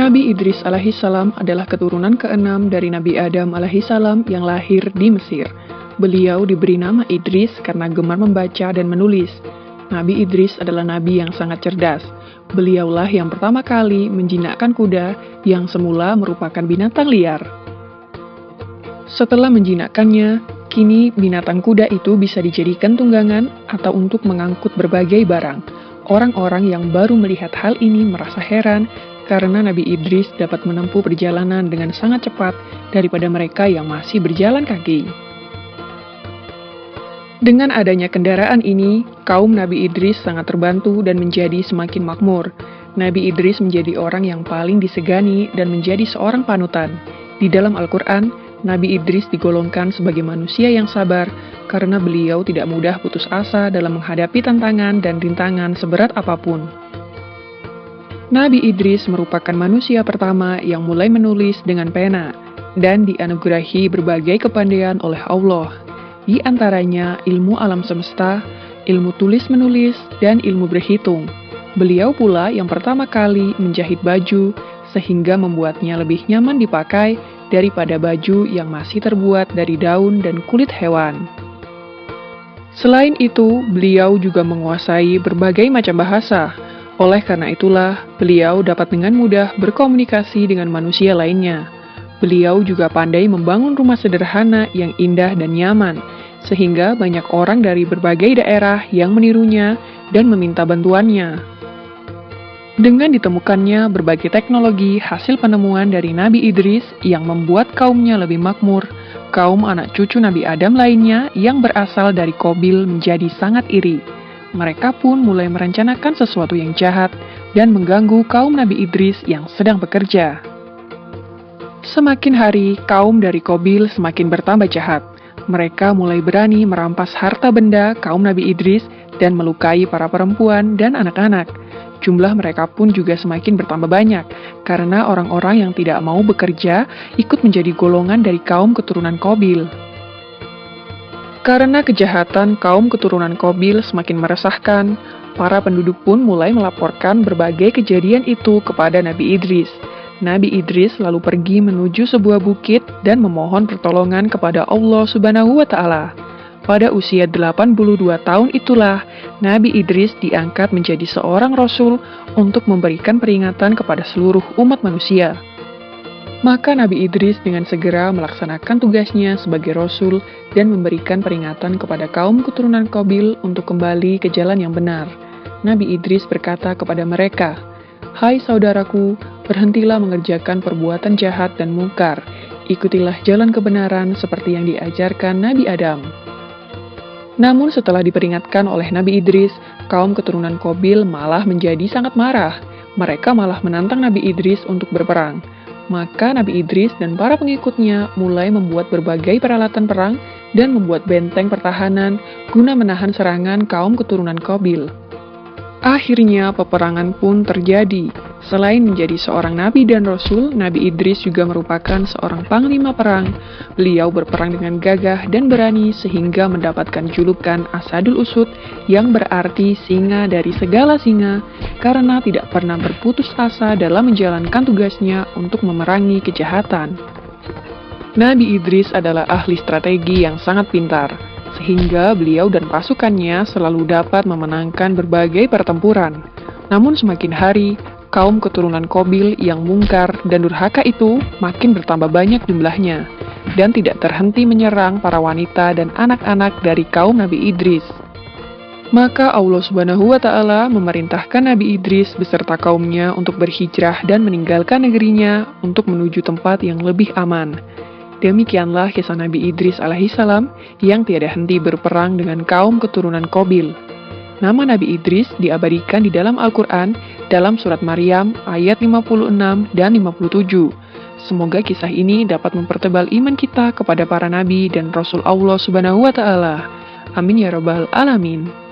Nabi Idris alaihissalam adalah keturunan keenam dari Nabi Adam alaihissalam yang lahir di Mesir. Beliau diberi nama Idris karena gemar membaca dan menulis. Nabi Idris adalah nabi yang sangat cerdas. Beliaulah yang pertama kali menjinakkan kuda yang semula merupakan binatang liar. Setelah menjinakkannya, kini binatang kuda itu bisa dijadikan tunggangan atau untuk mengangkut berbagai barang. Orang-orang yang baru melihat hal ini merasa heran karena Nabi Idris dapat menempuh perjalanan dengan sangat cepat daripada mereka yang masih berjalan kaki. Dengan adanya kendaraan ini, kaum Nabi Idris sangat terbantu dan menjadi semakin makmur. Nabi Idris menjadi orang yang paling disegani dan menjadi seorang panutan. Di dalam Al-Quran, Nabi Idris digolongkan sebagai manusia yang sabar karena beliau tidak mudah putus asa dalam menghadapi tantangan dan rintangan seberat apapun. Nabi Idris merupakan manusia pertama yang mulai menulis dengan pena dan dianugerahi berbagai kepandaian oleh Allah. Di antaranya ilmu alam semesta, ilmu tulis-menulis, dan ilmu berhitung. Beliau pula yang pertama kali menjahit baju sehingga membuatnya lebih nyaman dipakai daripada baju yang masih terbuat dari daun dan kulit hewan. Selain itu, beliau juga menguasai berbagai macam bahasa. Oleh karena itulah, beliau dapat dengan mudah berkomunikasi dengan manusia lainnya. Beliau juga pandai membangun rumah sederhana yang indah dan nyaman, sehingga banyak orang dari berbagai daerah yang menirunya dan meminta bantuannya. Dengan ditemukannya berbagai teknologi hasil penemuan dari Nabi Idris yang membuat kaumnya lebih makmur, kaum anak cucu Nabi Adam lainnya yang berasal dari Qabil menjadi sangat iri. Mereka pun mulai merencanakan sesuatu yang jahat dan mengganggu kaum Nabi Idris yang sedang bekerja. Semakin hari, kaum dari Qabil semakin bertambah jahat. Mereka mulai berani merampas harta benda kaum Nabi Idris dan melukai para perempuan dan anak-anak. Jumlah mereka pun juga semakin bertambah banyak, karena orang-orang yang tidak mau bekerja ikut menjadi golongan dari kaum keturunan Qabil. Karena kejahatan kaum keturunan Qabil semakin meresahkan, para penduduk pun mulai melaporkan berbagai kejadian itu kepada Nabi Idris. Nabi Idris lalu pergi menuju sebuah bukit dan memohon pertolongan kepada Allah Subhanahu wa Ta'ala. Pada usia 82 tahun itulah, Nabi Idris diangkat menjadi seorang rasul untuk memberikan peringatan kepada seluruh umat manusia. Maka Nabi Idris dengan segera melaksanakan tugasnya sebagai rasul dan memberikan peringatan kepada kaum keturunan Qabil untuk kembali ke jalan yang benar. Nabi Idris berkata kepada mereka, "Hai saudaraku, berhentilah mengerjakan perbuatan jahat dan mungkar. Ikutilah jalan kebenaran seperti yang diajarkan Nabi Adam." Namun setelah diperingatkan oleh Nabi Idris, kaum keturunan Qabil malah menjadi sangat marah. Mereka malah menantang Nabi Idris untuk berperang. Maka Nabi Idris dan para pengikutnya mulai membuat berbagai peralatan perang dan membuat benteng pertahanan guna menahan serangan kaum keturunan Qabil. Akhirnya peperangan pun terjadi. Selain menjadi seorang nabi dan rasul, Nabi Idris juga merupakan seorang panglima perang. Beliau berperang dengan gagah dan berani sehingga mendapatkan julukan Asadul Usud yang berarti singa dari segala singa karena tidak pernah berputus asa dalam menjalankan tugasnya untuk memerangi kejahatan. Nabi Idris adalah ahli strategi yang sangat pintar, sehingga beliau dan pasukannya selalu dapat memenangkan berbagai pertempuran. Namun semakin hari, kaum keturunan Qabil yang mungkar dan durhaka itu makin bertambah banyak jumlahnya, dan tidak terhenti menyerang para wanita dan anak-anak dari kaum Nabi Idris. Maka Allah Subhanahu wa Ta'ala memerintahkan Nabi Idris beserta kaumnya untuk berhijrah dan meninggalkan negerinya untuk menuju tempat yang lebih aman. Demikianlah kisah Nabi Idris alaihissalam yang tiada henti berperang dengan kaum keturunan Qabil. Nama Nabi Idris diabadikan di dalam Al-Quran dalam surat Maryam ayat 56 dan 57. Semoga kisah ini dapat mempertebal iman kita kepada para nabi dan Rasul Allah Subhanahu wa Ta'ala. Amin ya Rabbal Alamin.